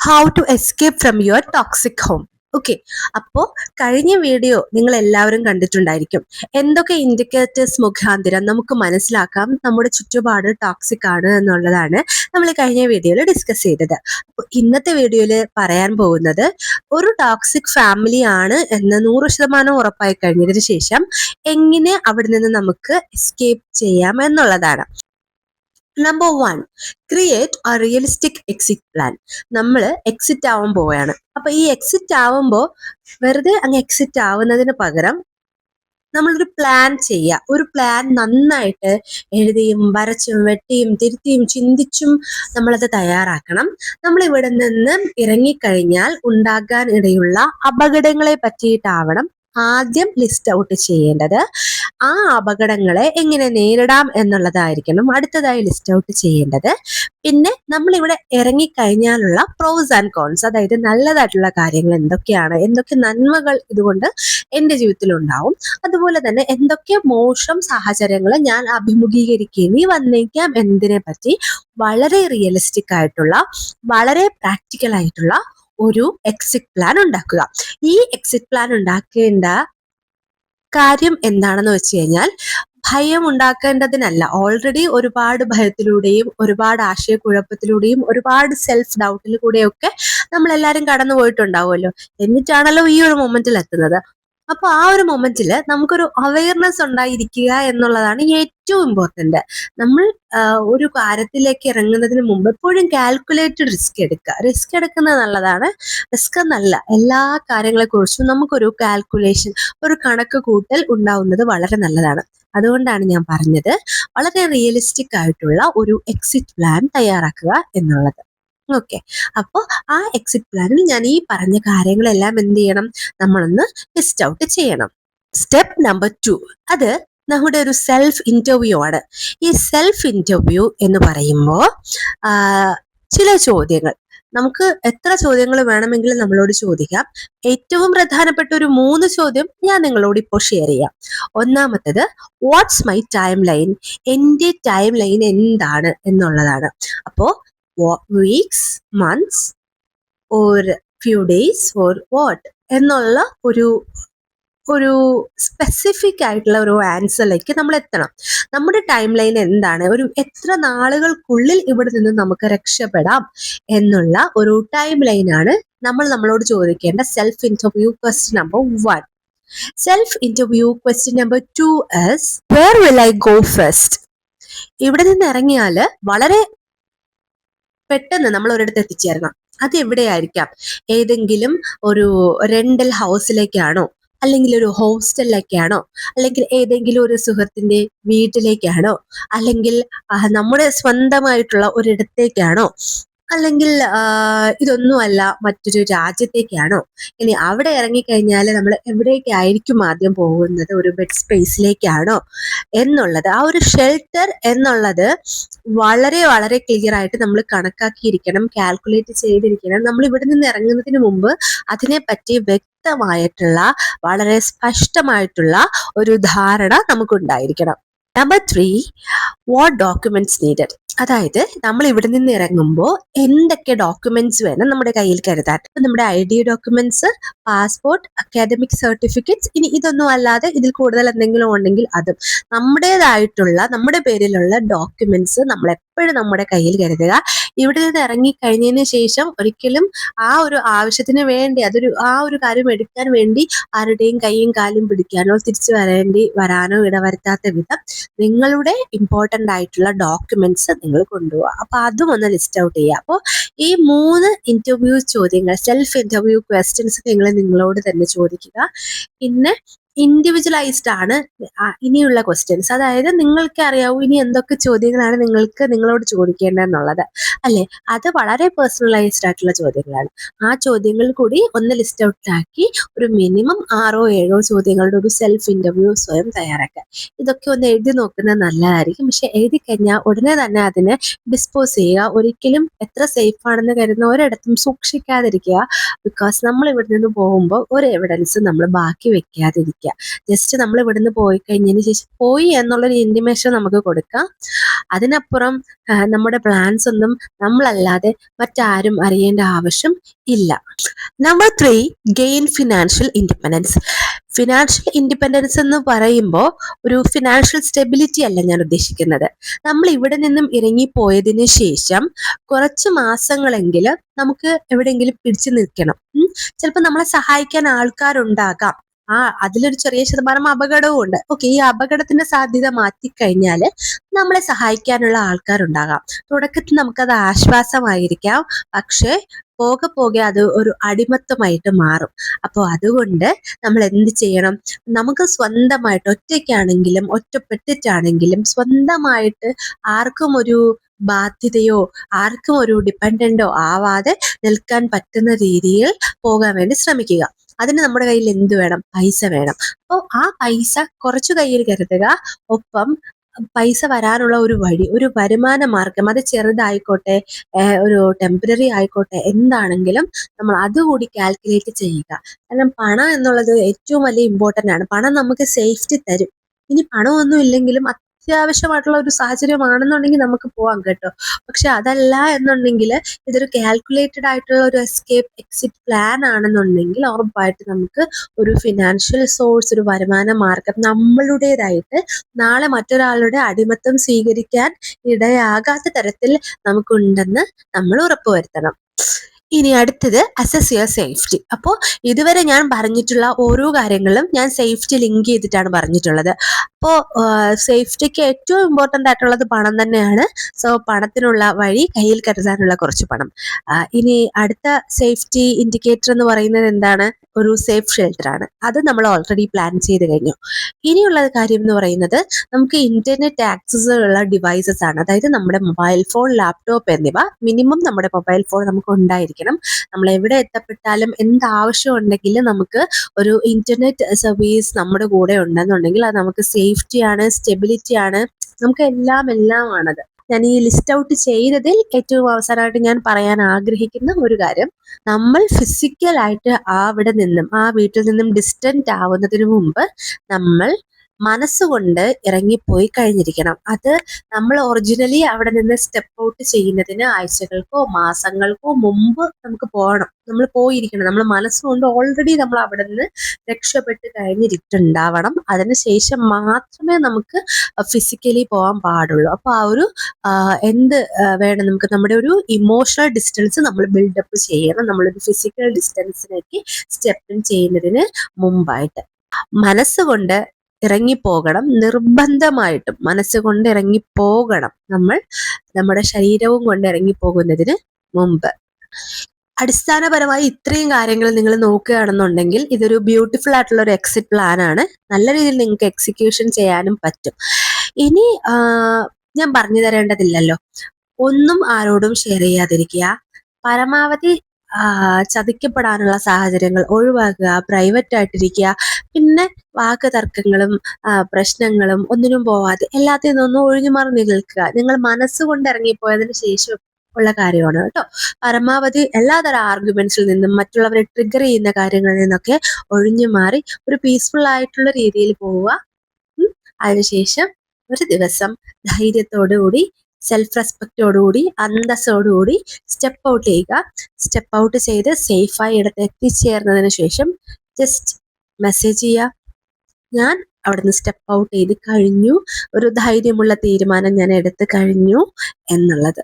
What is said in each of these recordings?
How to escape from your toxic home. Okay, അപ്പോൾ കഴിഞ്ഞ video നിങ്ങൾ എല്ലാവരും കണ്ടിട്ടുണ്ടായിരിക്കും. എന്തൊക്കെ ഇൻഡിക്കേറ്റേഴ്സ് മുഖാന്തരം നമുക്ക് മനസ്സിലാക്കാം നമ്മുടെ ചുറ്റുപാട് ടോക്സിക് ആണ് എന്നുള്ളതാണ് നമ്മൾ കഴിഞ്ഞ വീഡിയോയിൽ ഡിസ്കസ് ചെയ്തത്. അപ്പോൾ ഇന്നത്തെ വീഡിയോയിൽ പറയാൻ പോകുന്നത് ഒരു ടോക്സിക് ഫാമിലി ആണ് എന്ന് 100% ഉറപ്പായി കഴിഞ്ഞതിന് ശേഷം എങ്ങനെ അവിടെ നിന്ന് നമുക്ക് എസ്കേപ്പ് ചെയ്യാം എന്നുള്ളതാണ്. Number 1, create A realistic exit plan. നമ്മൾ എക്സിറ്റ് ആവാൻ പോവുകയാണ്. അപ്പൊ ഈ എക്സിറ്റ് ആവുമ്പോൾ വെറുതെ അങ്ങ് എക്സിറ്റ് ആവുന്നതിന് പകരം നമ്മളൊരു പ്ലാൻ ചെയ്യുക. ഒരു പ്ലാൻ നന്നായിട്ട് എഴുതിയും വരച്ചും വെട്ടിയും തിരുത്തിയും ചിന്തിച്ചും നമ്മളത് തയ്യാറാക്കണം. നമ്മൾ ഇവിടെ നിന്ന് ഇറങ്ങിക്കഴിഞ്ഞാൽ ഉണ്ടാകാൻ ഇടയുള്ള അപകടങ്ങളെ പറ്റിയിട്ടാവണം ആദ്യം ലിസ്റ്റ് ഔട്ട് ചെയ്യേണ്ടത്. ആ അപകടങ്ങളെ എങ്ങനെ നേരിടാം എന്നുള്ളതായിരിക്കണം അടുത്തതായി ലിസ്റ്റ് ഔട്ട് ചെയ്യേണ്ടത്. പിന്നെ നമ്മൾ ഇവിടെ ഇറങ്ങിക്കഴിഞ്ഞാലുള്ള പ്രോസ് ആൻഡ് കോൺസ്, അതായത് നല്ലതായിട്ടുള്ള കാര്യങ്ങൾ എന്തൊക്കെയാണ്, എന്തൊക്കെ നന്മകൾ ഇതുകൊണ്ട് എൻ്റെ ജീവിതത്തിൽ ഉണ്ടാവും, അതുപോലെ തന്നെ എന്തൊക്കെ മോശം സാഹചര്യങ്ങൾ ഞാൻ അഭിമുഖീകരിക്കേണ്ടി വന്നേക്കാം എന്നതിനെ പറ്റി വളരെ റിയലിസ്റ്റിക് ആയിട്ടുള്ള വളരെ പ്രാക്ടിക്കൽ ആയിട്ടുള്ള ഒരു എക്സിറ്റ് പ്ലാൻ ഉണ്ടാക്കുക. ഈ എക്സിറ്റ് പ്ലാൻ ഉണ്ടാക്കേണ്ട കാര്യം എന്താണെന്ന് വെച്ച് കഴിഞ്ഞാൽ ഭയം ഉണ്ടാക്കേണ്ടതിനല്ല. ഓൾറെഡി ഒരുപാട് ഭയത്തിലൂടെയും ഒരുപാട് ആശയക്കുഴപ്പത്തിലൂടെയും ഒരുപാട് സെൽഫ് ഡൗട്ടിലൂടെയൊക്കെ നമ്മളെല്ലാവരും കടന്നു പോയിട്ടുണ്ടാവുമല്ലോ. എന്നിട്ടാണല്ലോ ഈ ഒരു മൊമെന്റിൽ എത്തുന്നത്. അപ്പൊ ആ ഒരു മൊമെന്റിൽ നമുക്കൊരു അവയർനെസ് ഉണ്ടായിരിക്കുക എന്നുള്ളതാണ് ഏറ്റവും ഇമ്പോർട്ടന്റ്. നമ്മൾ ഒരു കാര്യത്തിലേക്ക് ഇറങ്ങുന്നതിന് മുമ്പ് എപ്പോഴും കാൽക്കുലേറ്റഡ് റിസ്ക് എടുക്കുക. റിസ്ക് എടുക്കുന്നത് നല്ലതാണ്, റിസ്ക് എന്നല്ല, എല്ലാ കാര്യങ്ങളെ കുറിച്ചും നമുക്കൊരു കാൽക്കുലേഷൻ, ഒരു കണക്ക് കൂട്ടൽ ഉണ്ടാവുന്നത് വളരെ നല്ലതാണ്. അതുകൊണ്ടാണ് ഞാൻ പറഞ്ഞത് വളരെ റിയലിസ്റ്റിക് ആയിട്ടുള്ള ഒരു എക്സിറ്റ് പ്ലാൻ തയ്യാറാക്കുക എന്നുള്ളത്. ഓക്കെ, അപ്പോൾ ആ എക്സിറ്റ് പ്ലാനിൽ ഞാൻ ഈ പറഞ്ഞ കാര്യങ്ങളെല്ലാം എന്ത് ചെയ്യണം, നമ്മളൊന്ന് ലിസ്റ്റ് ഔട്ട് ചെയ്യണം. സ്റ്റെപ്പ് നമ്പർ 2, അത് നമ്മുടെ ഒരു സെൽഫ് ഇന്റർവ്യൂ ആണ്. ഈ സെൽഫ് ഇന്റർവ്യൂ എന്ന് പറയുമ്പോൾ ചില ചോദ്യങ്ങൾ, നമുക്ക് എത്ര ചോദ്യങ്ങൾ വേണമെങ്കിലും നമ്മളോട് ചോദിക്കാം. ഏറ്റവും പ്രധാനപ്പെട്ട ഒരു 3 ചോദ്യം ഞാൻ നിങ്ങളോട് ഇപ്പോൾ ഷെയർ ചെയ്യാം. ഒന്നാമത്തത്, വാട്ട്സ് മൈ ടൈം ലൈൻ, എൻ്റെ ടൈം ലൈൻ എന്താണ് എന്നുള്ളതാണ്. അപ്പോൾ weeks, months, or few days, or what എന്നുള്ള ഒരു സ്പെസിഫിക് ആയിട്ടുള്ള ഒരു ആൻസറിലേക്ക് നമ്മൾ എത്തണം. നമ്മുടെ ടൈം ലൈൻ എന്താണ്, ഒരു എത്ര നാളുകൾക്കുള്ളിൽ ഇവിടെ നിന്ന് നമുക്ക് രക്ഷപ്പെടാം എന്നുള്ള ഒരു ടൈം ലൈനാണ് നമ്മൾ നമ്മളോട് ചോദിക്കേണ്ട self interview question number 1. Self interview question number 2 is, where will I go first? ഇവിടെ നിന്ന് ഇറങ്ങിയാൽ വളരെ പെട്ടെന്ന് നമ്മൾ ഒരിടത്ത് എത്തിച്ചേരണം. അത് എവിടെയായിരിക്കാം? ഏതെങ്കിലും ഒരു റെന്റൽ ഹൗസിലേക്കാണോ, അല്ലെങ്കിൽ ഒരു ഹോസ്റ്റലിലേക്കാണോ, അല്ലെങ്കിൽ ഏതെങ്കിലും ഒരു സുഹൃത്തിന്റെ വീട്ടിലേക്കാണോ, അല്ലെങ്കിൽ നമ്മുടെ സ്വന്തമായിട്ടുള്ള ഒരിടത്തേക്കാണോ, അല്ലെങ്കിൽ ഇതൊന്നുമല്ല മറ്റൊരു രാജ്യത്തേക്കാണോ? ഇനി അവിടെ ഇറങ്ങിക്കഴിഞ്ഞാൽ നമ്മൾ എവിടേക്കായിരിക്കും ആദ്യം പോകുന്നത്? ഒരു ബെഡ് സ്പേസിലേക്കാണോ എന്നുള്ളത്, ആ ഒരു ഷെൽട്ടർ എന്നുള്ളത് വളരെ വളരെ ക്ലിയർ ആയിട്ട് നമ്മൾ കണക്കാക്കിയിരിക്കണം, കാൽക്കുലേറ്റ് ചെയ്തിരിക്കണം. നമ്മൾ ഇവിടെ നിന്ന് ഇറങ്ങുന്നതിന് മുമ്പ് അതിനെപ്പറ്റി വ്യക്തമായിട്ടുള്ള വളരെ സ്പഷ്ടമായിട്ടുള്ള ഒരു ധാരണ നമുക്കുണ്ടായിരിക്കണം. Number 3, what documents needed. അതായത് നമ്മൾ ഇവിടെ നിന്ന് ഇറങ്ങുമ്പോൾ എന്തൊക്കെ ഡോക്യുമെന്റ്സ് വേണം നമ്മുടെ കയ്യിൽ കരുതാൻ. നമ്മുടെ ID documents, passport, academic certificates, ഇനി ഇതൊന്നും അല്ലാതെ ഇതിൽ കൂടുതൽ എന്തെങ്കിലും ഉണ്ടെങ്കിൽ അതും. നമ്മുടേതായിട്ടുള്ള നമ്മുടെ പേരിലുള്ള ഡോക്യുമെന്റ്സ് നമ്മൾ എപ്പോഴും നമ്മുടെ കയ്യിൽ കരുതുക. ഇവിടെ നിന്ന് ഇറങ്ങിക്കഴിഞ്ഞതിന് ശേഷം ഒരിക്കലും ആ ഒരു ആവശ്യത്തിന് വേണ്ടി ആ ഒരു കാര്യം എടുക്കാൻ വേണ്ടി ആരുടെയും കൈയും കാലും പിടിക്കാനോ തിരിച്ചു വരാനോ ഇടവരുത്താത്ത വിധം നിങ്ങളുടെ ഇമ്പോർട്ടൻ്റ് ആയിട്ടുള്ള ഡോക്യുമെന്റ്സ് നിങ്ങൾ കൊണ്ടുപോവുക. അപ്പൊ അതും ഒന്ന് ലിസ്റ്റ് ഔട്ട് ചെയ്യുക. അപ്പോൾ ഈ 3 ഇന്റർവ്യൂ ചോദ്യങ്ങൾ, സെൽഫ് ഇന്റർവ്യൂ ക്വസ്റ്റ്യൻസ് നിങ്ങൾ നിങ്ങളോട് തന്നെ ചോദിക്കുക. പിന്നെ ഇൻഡിവിജ്വലൈസ്ഡ് ആണ് ഇനിയുള്ള ക്വസ്റ്റ്യൻസ്. അതായത് നിങ്ങൾക്ക് അറിയാവൂ ഇനി എന്തൊക്കെ ചോദ്യങ്ങളാണ് നിങ്ങളോട് ചോദിക്കേണ്ടതെന്നുള്ളത്, അല്ലെ? അത് വളരെ പേഴ്സണലൈസ്ഡ് ആയിട്ടുള്ള ചോദ്യങ്ങളാണ്. ആ ചോദ്യങ്ങൾ കൂടി ഒന്ന് ലിസ്റ്റ് ഔട്ട് ആക്കി ഒരു മിനിമം 6-7 ചോദ്യങ്ങളുടെ ഒരു സെൽഫ് ഇന്റർവ്യൂ സ്വയം തയ്യാറാക്കുക. ഇതൊക്കെ ഒന്ന് എഴുതി നോക്കുന്നത് നല്ലതായിരിക്കും. പക്ഷെ എഴുതി കഴിഞ്ഞാൽ ഉടനെ തന്നെ അതിനെ ഡിസ്പോസ് ചെയ്യുക. ഒരിക്കലും എത്ര സേഫ് ആണെന്ന് കരുതുന്ന ഒരിടത്തും സൂക്ഷിക്കാതിരിക്കുക. ബിക്കോസ് നമ്മൾ ഇവിടെ നിന്ന് പോകുമ്പോൾ ഒരു എവിഡൻസ് നമ്മൾ ബാക്കി വെക്കാതിരിക്കുക. ജസ്റ്റ് നമ്മൾ ഇവിടുന്ന് പോയി കഴിഞ്ഞതിന് ശേഷം പോയി എന്നുള്ളൊരു ഇൻറ്റിമേഷൻ നമുക്ക് കൊടുക്കാം. അതിനപ്പുറം നമ്മുടെ പ്ലാൻസ് ഒന്നും നമ്മളല്ലാതെ മറ്റാരും അറിയേണ്ട ആവശ്യം ഇല്ല. Number 3, gain financial independence. Financial independence എന്ന് പറയുമ്പോൾ ഒരു ഫിനാൻഷ്യൽ സ്റ്റെബിലിറ്റി അല്ല ഞാൻ ഉദ്ദേശിക്കുന്നത്. നമ്മൾ ഇവിടെ നിന്നും ഇറങ്ങിപ്പോയതിന് ശേഷം കുറച്ച് മാസങ്ങളെങ്കിലും നമുക്ക് എവിടെയെങ്കിലും പിടിച്ചു നിൽക്കണം. ചിലപ്പോൾ നമ്മളെ സഹായിക്കാൻ ആൾക്കാരുണ്ടാകാം. അതിലൊരു ചെറിയ ശതമാനം അപകടവും ഉണ്ട്. ഓക്കെ, ഈ അപകടത്തിന്റെ സാധ്യത മാറ്റിക്കഴിഞ്ഞാല് നമ്മളെ സഹായിക്കാനുള്ള ആൾക്കാരുണ്ടാകാം. തുടക്കത്തിൽ നമുക്കത് ആശ്വാസമായിരിക്കാം, പക്ഷെ പോകെ പോകെ അത് ഒരു അടിമത്തമായിട്ട് മാറും. അപ്പോൾ അതുകൊണ്ട് നമ്മൾ എന്ത് ചെയ്യണം? നമുക്ക് സ്വന്തമായിട്ട് ഒറ്റയ്ക്കാണെങ്കിലും ഒറ്റപ്പെട്ടിട്ടാണെങ്കിലും സ്വന്തമായിട്ട് ആർക്കും ഒരു ബാധ്യതയോ ആർക്കും ഒരു ഡിപ്പെൻഡന്റോ ആവാതെ നിൽക്കാൻ പറ്റുന്ന രീതിയിൽ പോകാൻ വേണ്ടി ശ്രമിക്കുക. അതിന് നമ്മുടെ കയ്യിൽ എന്ത് വേണം? പൈസ വേണം. അപ്പോൾ ആ പൈസ കുറച്ചു കയ്യിൽ കരുതുക. ഒപ്പം പൈസ വരാനുള്ള ഒരു വഴി, ഒരു വരുമാന മാർഗം, അത് ചെറുതായിക്കോട്ടെ ഒരു ടെമ്പററി ആയിക്കോട്ടെ, എന്താണെങ്കിലും നമ്മൾ അതുകൂടി കാൽക്കുലേറ്റ് ചെയ്യുക. കാരണം പണം എന്നുള്ളത് ഏറ്റവും വലിയ ഇമ്പോർട്ടൻ്റ് ആണ്. പണം നമുക്ക് സേഫ്റ്റി തരും. ഇനി പണമൊന്നും ഇല്ലെങ്കിലും അത്യാവശ്യമായിട്ടുള്ള ഒരു സാഹചര്യമാണെന്നുണ്ടെങ്കിൽ നമുക്ക് പോവാം കേട്ടോ. പക്ഷെ അതല്ല എന്നുണ്ടെങ്കിൽ ഇതൊരു കാൽക്കുലേറ്റഡ് ആയിട്ടുള്ള ഒരു എക്സിറ്റ് പ്ലാൻ ആണെന്നുണ്ടെങ്കിൽ ഉറപ്പായിട്ട് നമുക്ക് ഒരു ഫിനാൻഷ്യൽ സോഴ്സ്, ഒരു വരുമാന മാർഗം നമ്മളുടേതായിട്ട് നാളെ മറ്റൊരാളുടെ അടിമത്തം സ്വീകരിക്കാൻ ഇടയാകാത്ത തരത്തിൽ നമുക്കുണ്ടെന്ന് നമ്മൾ ഉറപ്പുവരുത്തണം. ഇനി അടുത്തത് അസസ് യുവർ സേഫ്റ്റി. അപ്പോൾ ഇതുവരെ ഞാൻ പറഞ്ഞിട്ടുള്ള ഓരോ കാര്യങ്ങളും ഞാൻ സേഫ്റ്റി ലിങ്ക് ചെയ്തിട്ടാണ് പറഞ്ഞിട്ടുള്ളത്. അപ്പോൾ സേഫ്റ്റിക്ക് ഏറ്റവും ഇമ്പോർട്ടൻ്റ് ആയിട്ടുള്ളത് പണം തന്നെയാണ്. സോ പണത്തിനുള്ള വഴി കയ്യിൽ കരുതാനുള്ള കുറച്ച് പണം. ഇനി അടുത്ത സേഫ്റ്റി ഇൻഡിക്കേറ്റർ എന്ന് പറയുന്നത് എന്താണ്? ഒരു സേഫ് ഷെൽട്ടർ ആണ്. അത് നമ്മൾ ഓൾറെഡി പ്ലാൻ ചെയ്ത് കഴിഞ്ഞു. ഇനിയുള്ള കാര്യം എന്ന് പറയുന്നത് നമുക്ക് ഇന്റർനെറ്റ് ആക്സസ് ഉള്ള ഡിവൈസസ് ആണ്. അതായത് നമ്മുടെ മൊബൈൽ ഫോൺ, ലാപ്ടോപ്പ് എന്നിവ മിനിമം നമ്മുടെ മൊബൈൽ ഫോൺ നമുക്ക് ഉണ്ടായിരിക്കണം. നമ്മൾ എവിടെ എത്തപ്പെട്ടാലും എന്താവശ്യം ഉണ്ടെങ്കിലും നമുക്ക് ഒരു ഇന്റർനെറ്റ് സർവീസ് നമ്മുടെ കൂടെ ഉണ്ടെന്നുണ്ടെങ്കിൽ അത് നമുക്ക് സേഫ്റ്റിയാണ്, സ്റ്റെബിലിറ്റിയാണ്, നമുക്ക് എല്ലാമാണത്. ഞാൻ ഈ ലിസ്റ്റ് ഔട്ട് ചെയ്തതിൽ ഏറ്റവും അവസാനമായിട്ട് ഞാൻ പറയാൻ ആഗ്രഹിക്കുന്ന ഒരു കാര്യം, നമ്മൾ ഫിസിക്കലായിട്ട് അവിടെ നിന്നും ആ വീട്ടിൽ നിന്നും ഡിസ്റ്റന്റ് ആവുന്നതിന് മുമ്പ് നമ്മൾ മനസ്സുകൊണ്ട് ഇറങ്ങിപ്പോയി കഴിഞ്ഞിരിക്കണം. അത് നമ്മൾ ഒറിജിനലി അവിടെ നിന്ന് സ്റ്റെപ്പ് ഔട്ട് ചെയ്യുന്നതിന് ആഴ്ചകൾക്കോ മാസങ്ങൾക്കോ മുമ്പ് നമുക്ക് പോകണം. നമ്മൾ പോയിരിക്കണം. നമ്മൾ മനസ്സുകൊണ്ട് ഓൾറെഡി നമ്മൾ അവിടെ നിന്ന് രക്ഷപ്പെട്ട് കഴിഞ്ഞിട്ടുണ്ടാവണം. അതിനുശേഷം മാത്രമേ നമുക്ക് ഫിസിക്കലി പോകാൻ പാടുള്ളൂ. അപ്പൊ ആ ഒരു എന്ത് വേണം, നമുക്ക് നമ്മുടെ ഒരു ഇമോഷണൽ ഡിസ്റ്റൻസ് നമ്മൾ ബിൽഡപ്പ് ചെയ്യണം. നമ്മളൊരു ഫിസിക്കൽ ഡിസ്റ്റൻസിലേക്ക് സ്റ്റെപ്പ് ഇൻ ചെയ്യുന്നതിന് മുമ്പായിട്ട് മനസ്സുകൊണ്ട് ഇറങ്ങിപ്പോകണം. നിർബന്ധമായിട്ടും മനസ്സുകൊണ്ട് ഇറങ്ങിപ്പോകണം നമ്മൾ, നമ്മുടെ ശരീരവും കൊണ്ട് ഇറങ്ങിപ്പോകുന്നതിന് മുമ്പ്. അടിസ്ഥാനപരമായി ഇത്രയും കാര്യങ്ങൾ നിങ്ങൾ നോക്കുകയാണെന്നുണ്ടെങ്കിൽ ഇതൊരു ബ്യൂട്ടിഫുൾ ആയിട്ടുള്ള ഒരു എക്സിറ്റ് പ്ലാൻ ആണ്. നല്ല രീതിയിൽ നിങ്ങൾക്ക് എക്സിക്യൂഷൻ ചെയ്യാനും പറ്റും. ഇനി ഞാൻ പറഞ്ഞു തരേണ്ടതില്ലല്ലോ, ഒന്നും ആരോടും ഷെയർ ചെയ്യാതിരിക്കുക. പരമാവധി ചതിക്കപ്പെടാനുള്ള സാഹചര്യങ്ങൾ ഒഴിവാക്കുക. പ്രൈവറ്റ് ആയിട്ടിരിക്കുക. പിന്നെ വാക്ക് തർക്കങ്ങളും പ്രശ്നങ്ങളും ഒന്നിനും പോവാതെ എല്ലാത്തിൽ നിന്നൊന്നും ഒഴിഞ്ഞു മാറി നിൽക്കുക. നിങ്ങൾ മനസ്സുകൊണ്ട് ഇറങ്ങിപ്പോയതിന് ശേഷം ഉള്ള കാര്യമാണ് കേട്ടോ. പരമാവധി എല്ലാതരം ആർഗ്യുമെന്റ്സിൽ നിന്നും മറ്റുള്ളവരെ ട്രിഗർ ചെയ്യുന്ന കാര്യങ്ങളിൽ നിന്നൊക്കെ ഒഴിഞ്ഞു മാറി ഒരു പീസ്ഫുൾ ആയിട്ടുള്ള രീതിയിൽ പോവുക. അതിനുശേഷം ഒരു ദിവസം ധൈര്യത്തോടുകൂടി, സെൽഫ് റെസ്പെക്റ്റോടുകൂടി, അന്തസ്സോടുകൂടി സ്റ്റെപ്പ് ഔട്ട് ചെയ്യുക. സ്റ്റെപ്പ് ഔട്ട് ചെയ്ത് സേഫായി ഇടത്ത് എത്തിച്ചേർന്നതിന് ശേഷം ജസ്റ്റ് മെസ്സേജ് ചെയ്യുക, ഞാൻ അവിടുന്ന് സ്റ്റെപ്പ് ഔട്ട് ചെയ്ത് കഴിഞ്ഞു, ഒരു ധൈര്യമുള്ള തീരുമാനം ഞാൻ എടുത്തു കഴിഞ്ഞു എന്നുള്ളത്.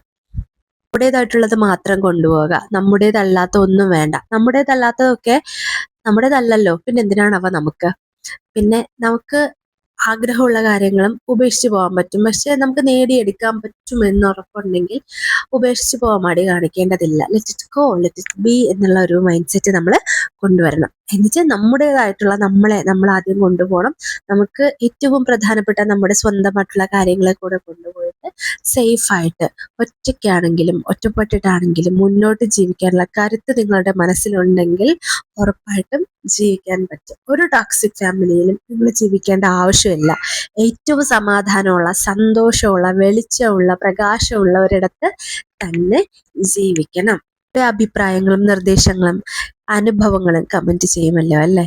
നമ്മുടേതായിട്ടുള്ളത് മാത്രം കൊണ്ടുപോവുക. നമ്മുടേതല്ലാത്ത ഒന്നും വേണ്ട. നമ്മുടേതല്ലാത്തതൊക്കെ നമ്മുടേതല്ലല്ലോ, പിന്നെ എന്തിനാണവ നമുക്ക്? പിന്നെ നമുക്ക് ആഗ്രഹമുള്ള കാര്യങ്ങളും ഉപേക്ഷിച്ച് പോകാൻ പറ്റും. പക്ഷെ നമുക്ക് നേടിയെടുക്കാൻ പറ്റുമെന്ന് ഉറപ്പുണ്ടെങ്കിൽ ഉപേക്ഷിച്ച് പോകാൻ മടി കാണിക്കേണ്ടതില്ല. Let it go, let it be എന്നുള്ള ഒരു മൈൻഡ് സെറ്റ് നമ്മൾ കൊണ്ടുവരണം. എന്നുവെച്ചാൽ നമ്മുടേതായിട്ടുള്ള നമ്മൾ ആദ്യം കൊണ്ടുപോകണം. നമുക്ക് ഏറ്റവും പ്രധാനപ്പെട്ട നമ്മുടെ സ്വന്തമായിട്ടുള്ള കാര്യങ്ങളെ കൂടെ കൊണ്ടുപോയിട്ട് സേഫായിട്ട് ഒറ്റയ്ക്കാണെങ്കിലും ഒറ്റപ്പെട്ടിട്ടാണെങ്കിലും മുന്നോട്ട് ജീവിക്കാനുള്ള കരുത്ത് നിങ്ങളുടെ മനസ്സിലുണ്ടെങ്കിൽ ഉറപ്പായിട്ടും ജീവിക്കാൻ പറ്റും. ഒരു ടോക്സിക് ഫാമിലിയിലും നിങ്ങൾ ജീവിക്കേണ്ട ആവശ്യമില്ല. ഏറ്റവും സമാധാനമുള്ള, സന്തോഷമുള്ള, വെളിച്ചമുള്ള, പ്രകാശമുള്ള ഒരിടത്ത് തന്നെ ജീവിക്കണം. അഭിപ്രായങ്ങളും നിർദ്ദേശങ്ങളും അനുഭവങ്ങളും കമന്റ് ചെയ്യുമല്ലോ അല്ലേ?